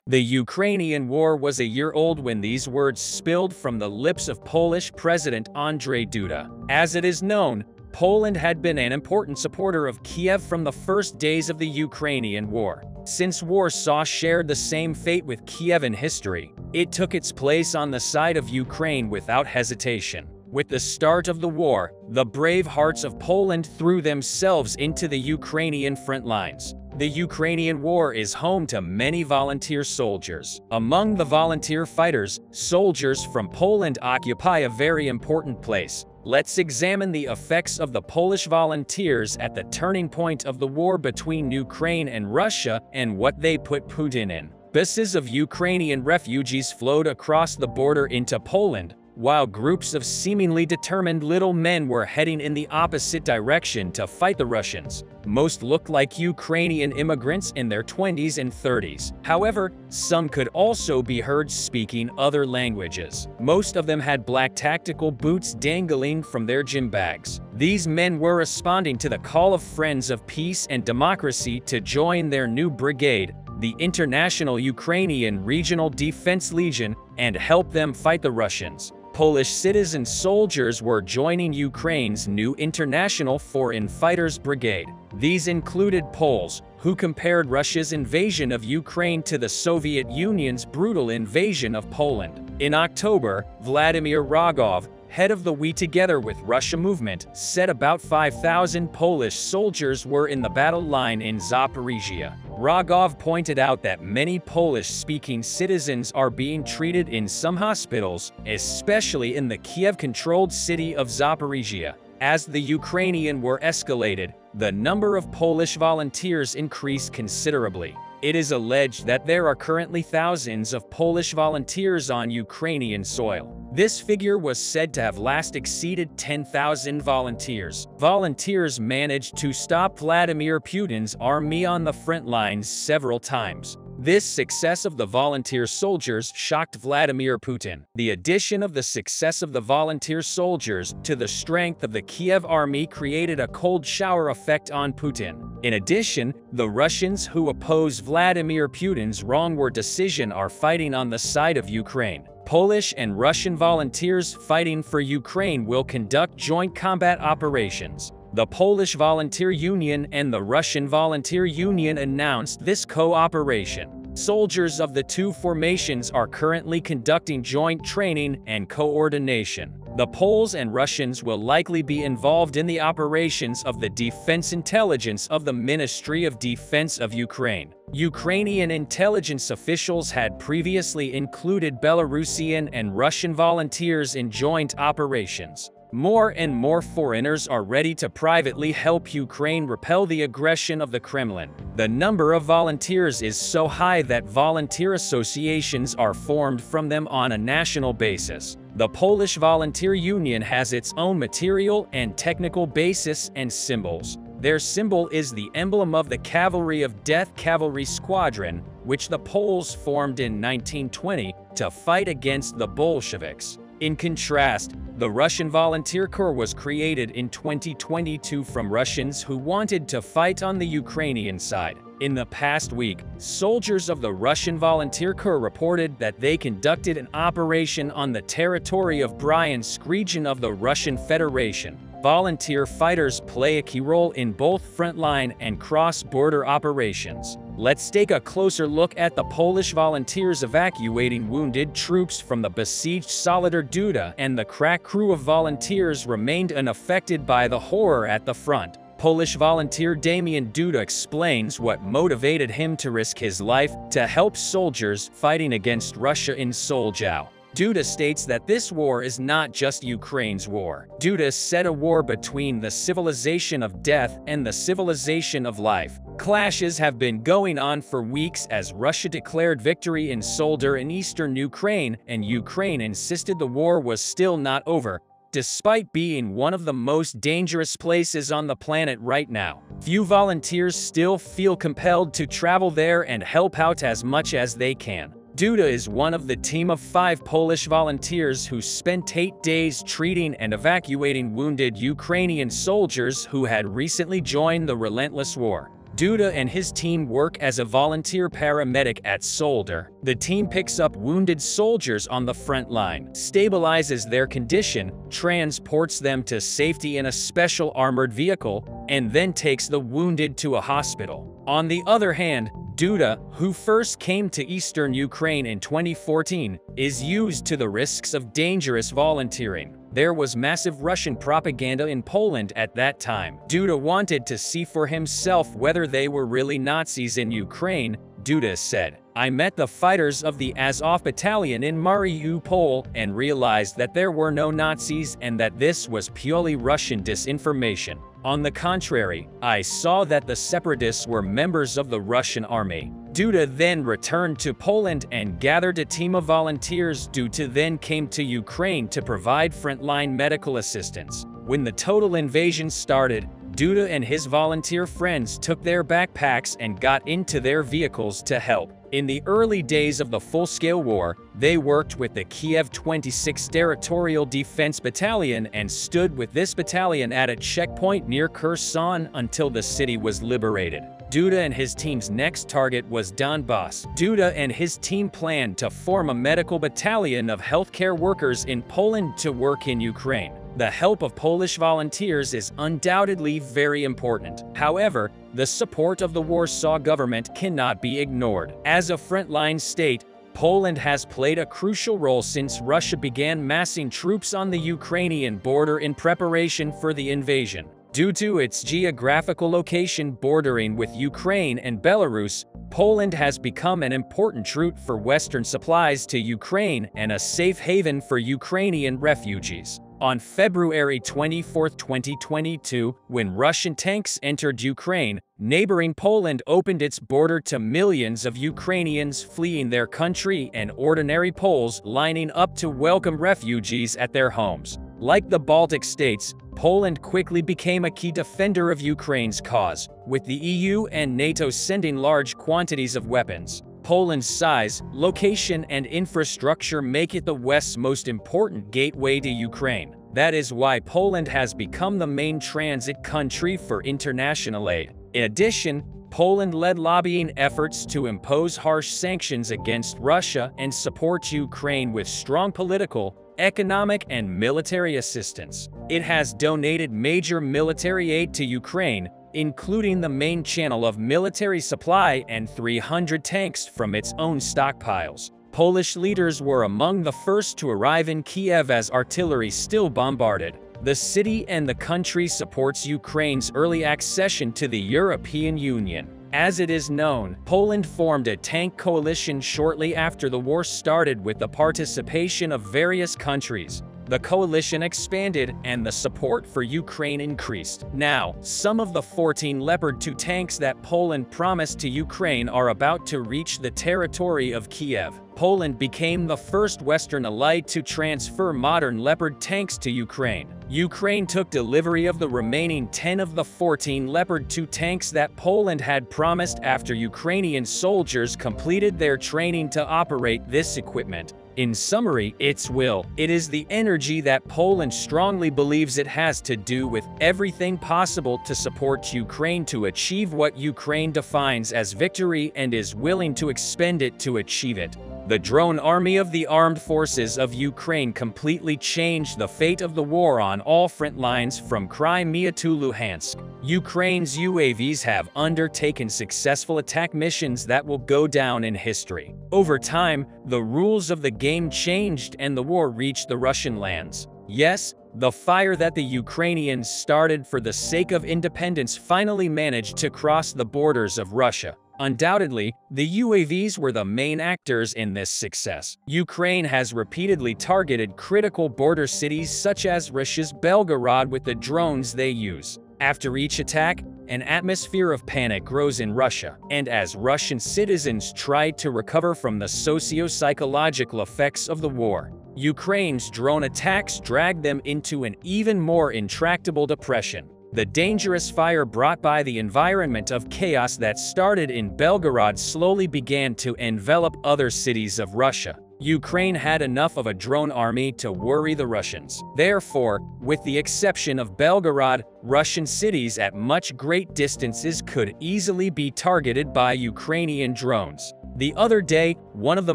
The Ukrainian war was a year old when these words spilled from the lips of Polish President Andrzej Duda. As it is known, Poland had been an important supporter of Kiev from the first days of the Ukrainian war. Since Warsaw shared the same fate with Kiev in history, it took its place on the side of Ukraine without hesitation. With the start of the war, the brave hearts of Poland threw themselves into the Ukrainian front lines. The Ukrainian war is home to many volunteer soldiers. Among the volunteer fighters, soldiers from Poland occupy a very important place. Let's examine the effects of the Polish volunteers at the turning point of the war between Ukraine and Russia and what they put Putin in. Buses of Ukrainian refugees flowed across the border into Poland, while groups of seemingly determined little men were heading in the opposite direction to fight the Russians. Most looked like Ukrainian immigrants in their 20s and 30s. However, some could also be heard speaking other languages. Most of them had black tactical boots dangling from their gym bags. These men were responding to the call of friends of peace and democracy to join their new brigade, the International Ukrainian Regional Defense Legion, and help them fight the Russians. Polish citizen soldiers were joining Ukraine's new International Foreign Fighters Brigade. These included Poles, who compared Russia's invasion of Ukraine to the Soviet Union's brutal invasion of Poland. In October, Vladimir Rogov, head of the We Together with Russia movement, said about 5,000 Polish soldiers were in the battle line in Zaporizhia. Rogov pointed out that many Polish-speaking citizens are being treated in some hospitals, especially in the Kiev-controlled city of Zaporizhia. As the Ukrainian war escalated, the number of Polish volunteers increased considerably. It is alleged that there are currently thousands of Polish volunteers on Ukrainian soil. This figure was said to have last exceeded 10,000 volunteers. Volunteers managed to stop Vladimir Putin's army on the front lines several times. This success of the volunteer soldiers shocked Vladimir Putin. The addition of the success of the volunteer soldiers to the strength of the Kiev army created a cold shower effect on Putin. In addition, the Russians who oppose Vladimir Putin's wrongward decision are fighting on the side of Ukraine. Polish and Russian volunteers fighting for Ukraine will conduct joint combat operations. The Polish Volunteer Union and the Russian Volunteer Union announced this cooperation. Soldiers of the two formations are currently conducting joint training and coordination. The Poles and Russians will likely be involved in the operations of the Defense Intelligence of the Ministry of Defense of Ukraine. Ukrainian intelligence officials had previously included Belarusian and Russian volunteers in joint operations. More and more foreigners are ready to privately help Ukraine repel the aggression of the Kremlin. The number of volunteers is so high that volunteer associations are formed from them on a national basis. The Polish Volunteer Union has its own material and technical basis and symbols. Their symbol is the emblem of the Cavalry of Death Cavalry Squadron, which the Poles formed in 1920 to fight against the Bolsheviks. In contrast, the Russian Volunteer Corps was created in 2022 from Russians who wanted to fight on the Ukrainian side. In the past week, soldiers of the Russian Volunteer Corps reported that they conducted an operation on the territory of Bryansk region of the Russian Federation. Volunteer fighters play a key role in both frontline and cross-border operations. Let's take a closer look at the Polish volunteers evacuating wounded troops from the besieged Solidar Duda, and the crack crew of volunteers remained unaffected by the horror at the front. Polish volunteer Damian Duda explains what motivated him to risk his life to help soldiers fighting against Russia in Soledar. Duda states that this war is not just Ukraine's war. Duda said a war between the civilization of death and the civilization of life. Clashes have been going on for weeks as Russia declared victory in Soledar in eastern Ukraine, and Ukraine insisted the war was still not over, despite being one of the most dangerous places on the planet right now. Few volunteers still feel compelled to travel there and help out as much as they can. Duda is one of the team of 5 Polish volunteers who spent 8 days treating and evacuating wounded Ukrainian soldiers who had recently joined the relentless war. Duda and his team work as a volunteer paramedic at Solder. The team picks up wounded soldiers on the front line, stabilizes their condition, transports them to safety in a special armored vehicle, and then takes the wounded to a hospital. On the other hand, Duda, who first came to eastern Ukraine in 2014, is used to the risks of dangerous volunteering. There was massive Russian propaganda in Poland at that time. Duda wanted to see for himself whether they were really Nazis in Ukraine. Duda said, "I met the fighters of the Azov battalion in Mariupol and realized that there were no Nazis and that this was purely Russian disinformation. On the contrary, I saw that the separatists were members of the Russian army." Duda then returned to Poland and gathered a team of volunteers. Duda then came to Ukraine to provide frontline medical assistance. When the total invasion started, Duda and his volunteer friends took their backpacks and got into their vehicles to help. In the early days of the full-scale war, they worked with the Kiev 26th Territorial Defense Battalion and stood with this battalion at a checkpoint near Kherson until the city was liberated. Duda and his team's next target was Donbass. Duda and his team planned to form a medical battalion of healthcare workers in Poland to work in Ukraine. The help of Polish volunteers is undoubtedly very important. However, the support of the Warsaw government cannot be ignored. As a frontline state, Poland has played a crucial role since Russia began massing troops on the Ukrainian border in preparation for the invasion. Due to its geographical location bordering with Ukraine and Belarus, Poland has become an important route for Western supplies to Ukraine and a safe haven for Ukrainian refugees. On February 24, 2022, when Russian tanks entered Ukraine, neighboring Poland opened its border to millions of Ukrainians fleeing their country and ordinary Poles lining up to welcome refugees at their homes. Like the Baltic states, Poland quickly became a key defender of Ukraine's cause, with the EU and NATO sending large quantities of weapons. Poland's size, location, and infrastructure make it the West's most important gateway to Ukraine. That is why Poland has become the main transit country for international aid. In addition, Poland led lobbying efforts to impose harsh sanctions against Russia and support Ukraine with strong political, economic, and military assistance. It has donated major military aid to Ukraine, including the main channel of military supply and 300 tanks from its own stockpiles. Polish leaders were among the first to arrive in Kiev as artillery still bombarded. The city and the country supports Ukraine's early accession to the European Union. As it is known, Poland formed a tank coalition shortly after the war started with the participation of various countries. The coalition expanded and the support for Ukraine increased. Now, some of the 14 Leopard 2 tanks that Poland promised to Ukraine are about to reach the territory of Kiev. Poland became the first Western ally to transfer modern Leopard tanks to Ukraine. Ukraine took delivery of the remaining 10 of the 14 Leopard 2 tanks that Poland had promised after Ukrainian soldiers completed their training to operate this equipment. In summary, its will. It is the energy that Poland strongly believes it has to do with everything possible to support Ukraine to achieve what Ukraine defines as victory and is willing to expend it to achieve it. The drone army of the armed forces of Ukraine completely changed the fate of the war on all front lines from Crimea to Luhansk. Ukraine's UAVs have undertaken successful attack missions that will go down in history. Over time, the rules of the game changed and the war reached the Russian lands. Yes, the fire that the Ukrainians started for the sake of independence finally managed to cross the borders of Russia. Undoubtedly, the UAVs were the main actors in this success. Ukraine has repeatedly targeted critical border cities such as Russia's Belgorod with the drones they use. After each attack, an atmosphere of panic grows in Russia, and as Russian citizens try to recover from the socio-psychological effects of the war, Ukraine's drone attacks drag them into an even more intractable depression. The dangerous fire brought by the environment of chaos that started in Belgorod slowly began to envelop other cities of Russia. Ukraine had enough of a drone army to worry the Russians. Therefore, with the exception of Belgorod, Russian cities at much great distances could easily be targeted by Ukrainian drones. The other day, one of the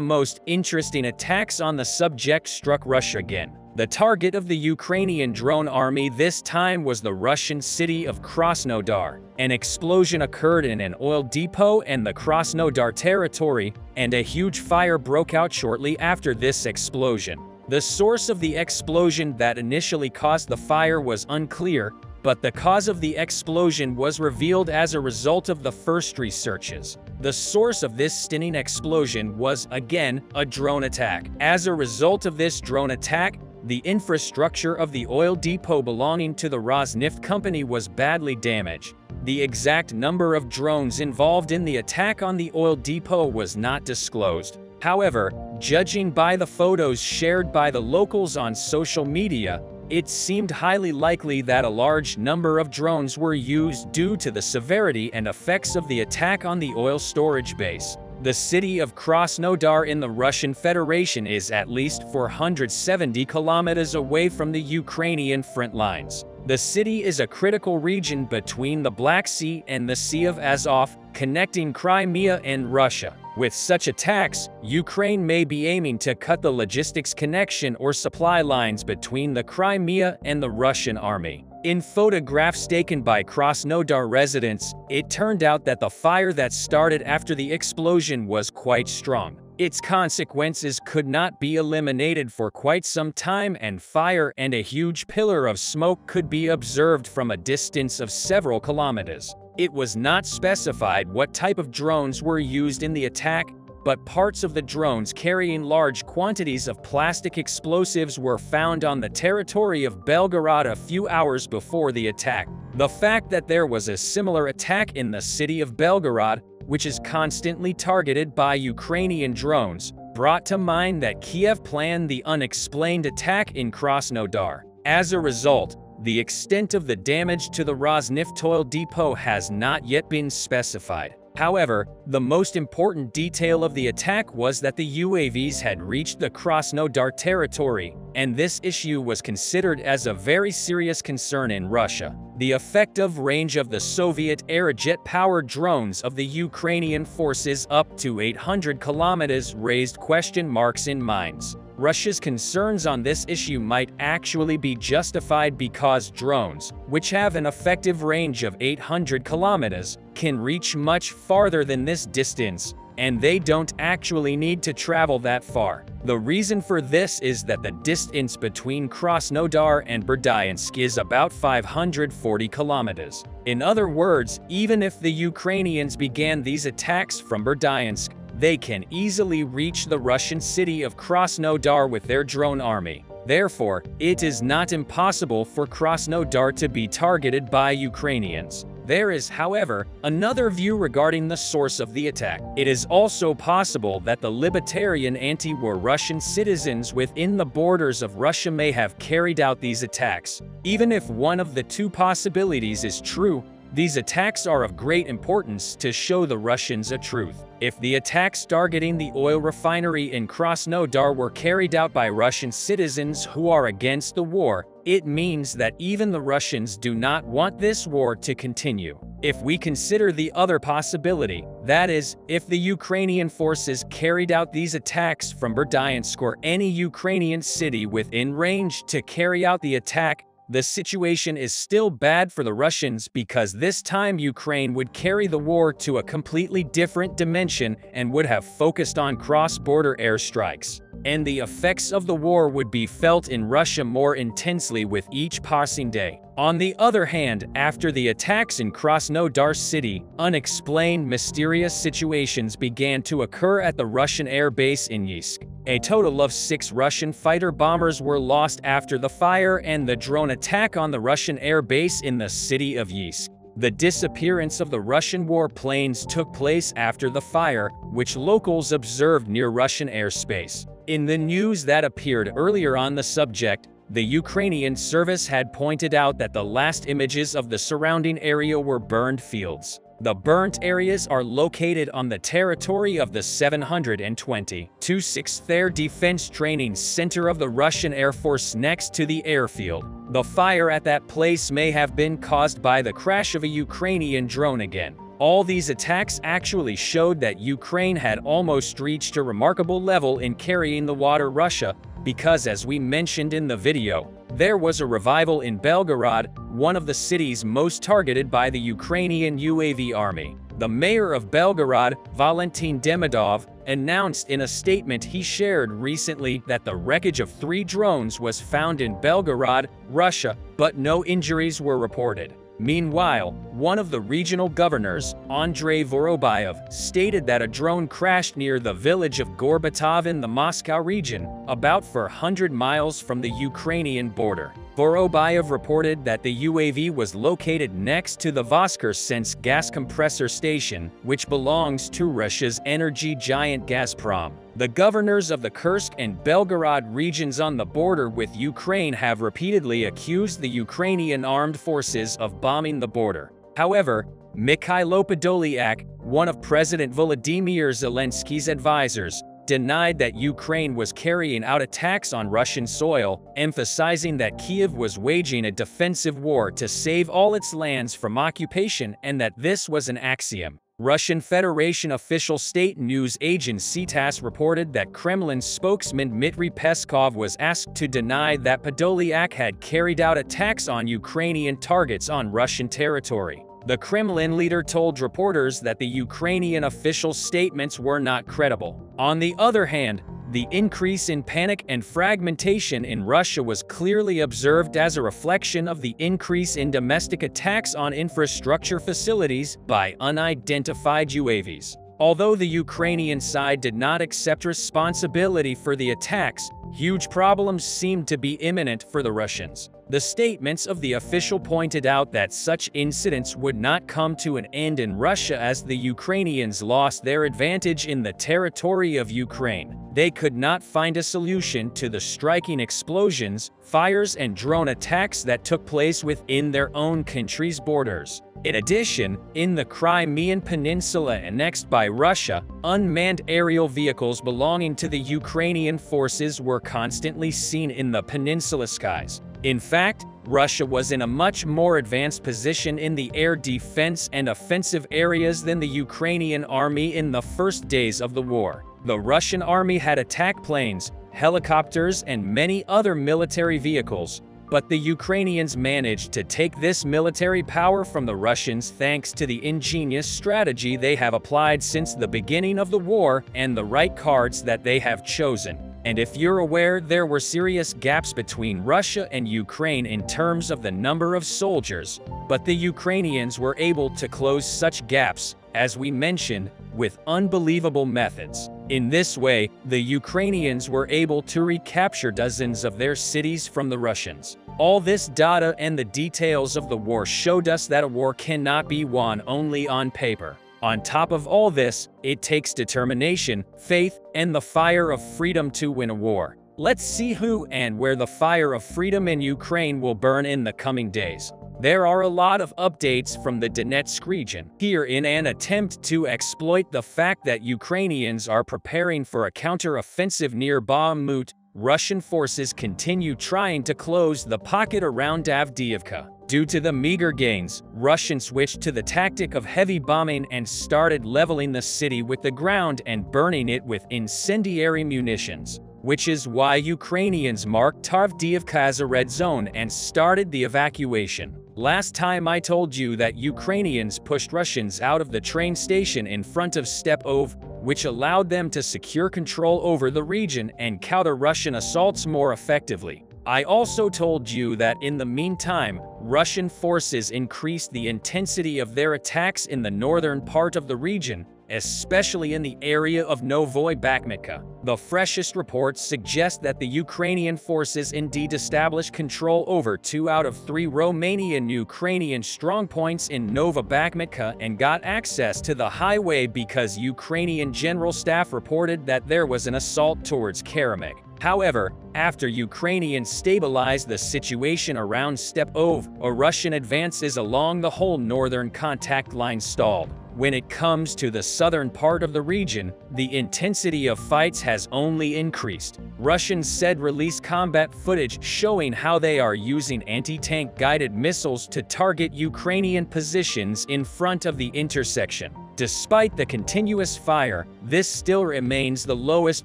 most interesting attacks on the subject struck Russia again. The target of the Ukrainian drone army this time was the Russian city of Krasnodar. An explosion occurred in an oil depot in the Krasnodar territory, and a huge fire broke out shortly after this explosion. The source of the explosion that initially caused the fire was unclear, but the cause of the explosion was revealed as a result of the first researches. The source of this stunning explosion was, again, a drone attack. As a result of this drone attack, the infrastructure of the oil depot belonging to the Rosneft company was badly damaged. The exact number of drones involved in the attack on the oil depot was not disclosed. However, judging by the photos shared by the locals on social media, it seemed highly likely that a large number of drones were used due to the severity and effects of the attack on the oil storage base. The city of Krasnodar in the Russian Federation is at least 470 kilometers away from the Ukrainian front lines. The city is a critical region between the Black Sea and the Sea of Azov, connecting Crimea and Russia. With such attacks, Ukraine may be aiming to cut the logistics connection or supply lines between the Crimea and the Russian army. In photographs taken by Krasnodar residents, it turned out that the fire that started after the explosion was quite strong. Its consequences could not be eliminated for quite some time, and fire and a huge pillar of smoke could be observed from a distance of several kilometers. It was not specified what type of drones were used in the attack, but parts of the drones carrying large quantities of plastic explosives were found on the territory of Belgorod a few hours before the attack. The fact that there was a similar attack in the city of Belgorod, which is constantly targeted by Ukrainian drones, brought to mind that Kiev planned the unexplained attack in Krasnodar. As a result, the extent of the damage to the Rosneft oil depot has not yet been specified. However, the most important detail of the attack was that the UAVs had reached the Krasnodar territory, and this issue was considered as a very serious concern in Russia. The effective range of the Soviet Aerojet-powered drones of the Ukrainian forces up to 800 kilometers raised question marks in minds. Russia's concerns on this issue might actually be justified because drones, which have an effective range of 800 kilometers, can reach much farther than this distance, and they don't actually need to travel that far. The reason for this is that the distance between Krasnodar and Berdyansk is about 540 kilometers. In other words, even if the Ukrainians began these attacks from Berdyansk, they can easily reach the Russian city of Krasnodar with their drone army. Therefore, it is not impossible for Krasnodar to be targeted by Ukrainians. There is, however, another view regarding the source of the attack. It is also possible that the libertarian anti-war Russian citizens within the borders of Russia may have carried out these attacks. Even if one of the two possibilities is true, these attacks are of great importance to show the Russians a truth. If the attacks targeting the oil refinery in Krasnodar were carried out by Russian citizens who are against the war, it means that even the Russians do not want this war to continue. If we consider the other possibility, that is, if the Ukrainian forces carried out these attacks from Berdyansk or any Ukrainian city within range to carry out the attack, the situation is still bad for the Russians because this time Ukraine would carry the war to a completely different dimension and would have focused on cross-border airstrikes. And the effects of the war would be felt in Russia more intensely with each passing day. On the other hand, after the attacks in Krasnodar city, unexplained mysterious situations began to occur at the Russian air base in Yeisk. A total of 6 Russian fighter bombers were lost after the fire and the drone attack on the Russian air base in the city of Yeisk. The disappearance of the Russian warplanes took place after the fire, which locals observed near Russian airspace. In the news that appeared earlier on the subject, the Ukrainian service had pointed out that the last images of the surrounding area were burned fields. The burnt areas are located on the territory of the 722nd Air Defense Training Center of the Russian Air Force next to the airfield. The fire at that place may have been caused by the crash of a Ukrainian drone again. All these attacks actually showed that Ukraine had almost reached a remarkable level in carrying the water Russia, because as we mentioned in the video, there was a revival in Belgorod, one of the cities most targeted by the Ukrainian UAV army. The mayor of Belgorod, Valentin Demidov, announced in a statement he shared recently that the wreckage of 3 drones was found in Belgorod, Russia, but no injuries were reported. Meanwhile, one of the regional governors, Andrzej Duda, stated that a drone crashed near the village of Gorbatov in the Moscow region, about 400 miles from the Ukrainian border. Duda reported that the UAV was located next to the Voskresensk gas compressor station, which belongs to Russia's energy giant Gazprom. The governors of the Kursk and Belgorod regions on the border with Ukraine have repeatedly accused the Ukrainian armed forces of bombing the border. However, Mikhailo Podolyak, one of President Volodymyr Zelensky's advisors, denied that Ukraine was carrying out attacks on Russian soil, emphasizing that Kyiv was waging a defensive war to save all its lands from occupation and that this was an axiom. Russian Federation official state news agency TASS reported that Kremlin spokesman Dmitry Peskov was asked to deny that Podolyak had carried out attacks on Ukrainian targets on Russian territory. The Kremlin leader told reporters that the Ukrainian official statements were not credible. On the other hand, the increase in panic and fragmentation in Russia was clearly observed as a reflection of the increase in domestic attacks on infrastructure facilities by unidentified UAVs. Although the Ukrainian side did not accept responsibility for the attacks, huge problems seemed to be imminent for the Russians. The statements of the official pointed out that such incidents would not come to an end in Russia as the Ukrainians lost their advantage in the territory of Ukraine. They could not find a solution to the striking explosions, fires, and drone attacks that took place within their own country's borders. In addition, in the Crimean Peninsula annexed by Russia, unmanned aerial vehicles belonging to the Ukrainian forces were constantly seen in the peninsula skies. In fact, Russia was in a much more advanced position in the air defense and offensive areas than the Ukrainian army in the first days of the war. The Russian army had attack planes, helicopters, and many other military vehicles, but the Ukrainians managed to take this military power from the Russians thanks to the ingenious strategy they have applied since the beginning of the war and the right cards that they have chosen. And if you're aware, there were serious gaps between Russia and Ukraine in terms of the number of soldiers, but the Ukrainians were able to close such gaps, as we mentioned, with unbelievable methods. In this way, the Ukrainians were able to recapture dozens of their cities from the Russians. All this data and the details of the war showed us that a war cannot be won only on paper. On top of all this, it takes determination, faith, and the fire of freedom to win a war. Let's see who and where the fire of freedom in Ukraine will burn in the coming days. There are a lot of updates from the Donetsk region here in an attempt to exploit the fact that Ukrainians are preparing for a counter-offensive near Bakhmut. Russian forces continue trying to close the pocket around Avdiivka. Due to the meager gains, Russians switched to the tactic of heavy bombing and started leveling the city with the ground and burning it with incendiary munitions, which is why Ukrainians marked Avdiivka as a red zone and started the evacuation. Last time I told you that Ukrainians pushed Russians out of the train station in front of Stepov, which allowed them to secure control over the region and counter Russian assaults more effectively. I also told you that in the meantime, Russian forces increased the intensity of their attacks in the northern part of the region, especially in the area of Novoye Bakhmutka. The freshest reports suggest that the Ukrainian forces indeed established control over 2 out of 3 Romanian-Ukrainian strongpoints in Novoye Bakhmutka and got access to the highway because Ukrainian General Staff reported that there was an assault towards Karamik. However, after Ukrainians stabilized the situation around Stepov, a Russian advances along the whole northern contact line stalled. when it comes to the southern part of the region, the intensity of fights has only increased. Russians said release combat footage showing how they are using anti-tank guided missiles to target Ukrainian positions in front of the intersection. Despite the continuous fire, this still remains the lowest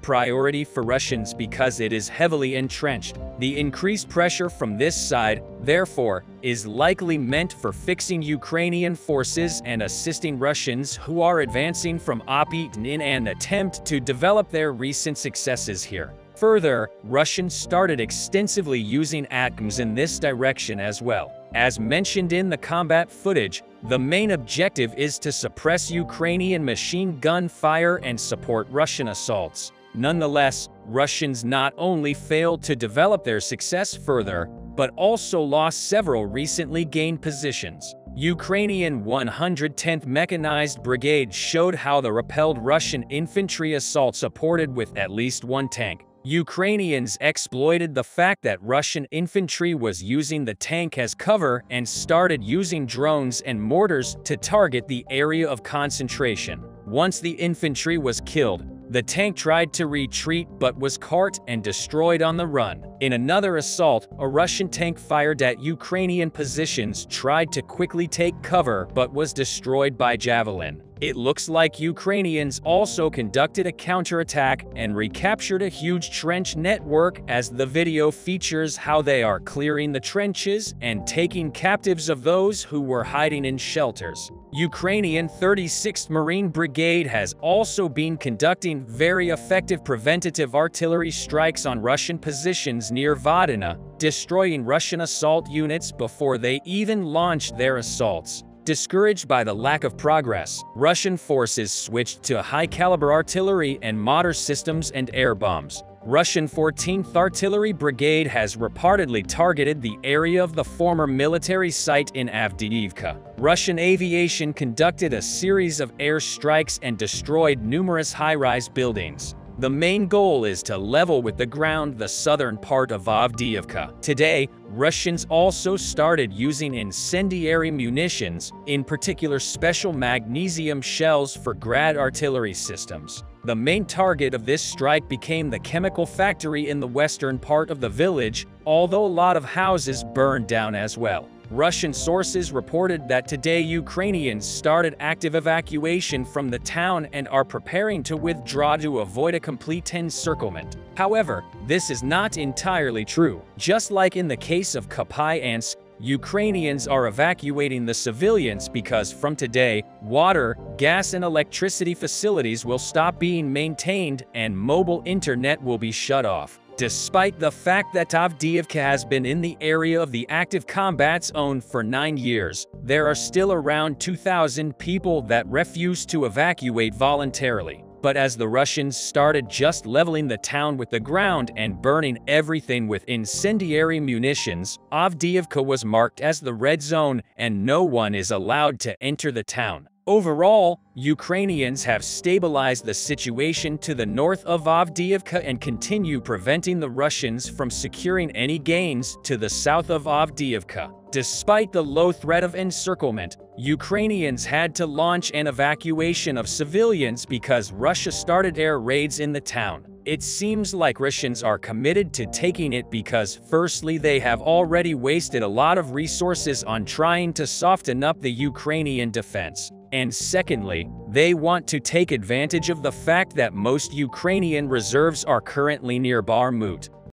priority for Russians because it is heavily entrenched. The increased pressure from this side, therefore, is likely meant for fixing Ukrainian forces and assisting Russians who are advancing from Opit in an attempt to develop their recent successes here. Further, Russians started extensively using ATACMS in this direction as well. As mentioned in the combat footage, the main objective is to suppress Ukrainian machine gun fire and support Russian assaults. Nonetheless, Russians not only failed to develop their success further, but also lost several recently gained positions. Ukrainian 110th Mechanized Brigade showed how the repelled Russian infantry assault supported with at least one tank. Ukrainians exploited the fact that Russian infantry was using the tank as cover and started using drones and mortars to target the area of concentration. Once the infantry was killed, the tank tried to retreat but was caught and destroyed on the run. In another assault, a Russian tank fired at Ukrainian positions tried to quickly take cover but was destroyed by Javelin. It looks like Ukrainians also conducted a counterattack and recaptured a huge trench network, as the video features how they are clearing the trenches and taking captives of those who were hiding in shelters. Ukrainian 36th Marine Brigade has also been conducting very effective preventative artillery strikes on Russian positions near Vodina, destroying Russian assault units before they even launched their assaults. Discouraged by the lack of progress, Russian forces switched to high-caliber artillery and mortar systems and air bombs. Russian 14th Artillery Brigade has reportedly targeted the area of the former military site in Avdiivka. Russian aviation conducted a series of air strikes and destroyed numerous high-rise buildings. The main goal is to level with the ground the southern part of Avdiivka. Today, Russians also started using incendiary munitions, in particular special magnesium shells for Grad artillery systems. The main target of this strike became the chemical factory in the western part of the village, although a lot of houses burned down as well. Russian sources reported that today Ukrainians started active evacuation from the town and are preparing to withdraw to avoid a complete encirclement. However, this is not entirely true. Just like in the case of Kupiansk, Ukrainians are evacuating the civilians because from today, water, gas and electricity facilities will stop being maintained and mobile internet will be shut off. Despite the fact that Avdiivka has been in the area of the active combat zone for 9 years, there are still around 2,000 people that refuse to evacuate voluntarily. But as the Russians started just leveling the town with the ground and burning everything with incendiary munitions, Avdiivka was marked as the red zone and no one is allowed to enter the town. Overall, Ukrainians have stabilized the situation to the north of Avdiivka and continue preventing the Russians from securing any gains to the south of Avdiivka. Despite the low threat of encirclement, Ukrainians had to launch an evacuation of civilians because Russia started air raids in the town. It seems like Russians are committed to taking it because firstly they have already wasted a lot of resources on trying to soften up the Ukrainian defense. And secondly, they want to take advantage of the fact that most Ukrainian reserves are currently near Bakhmut.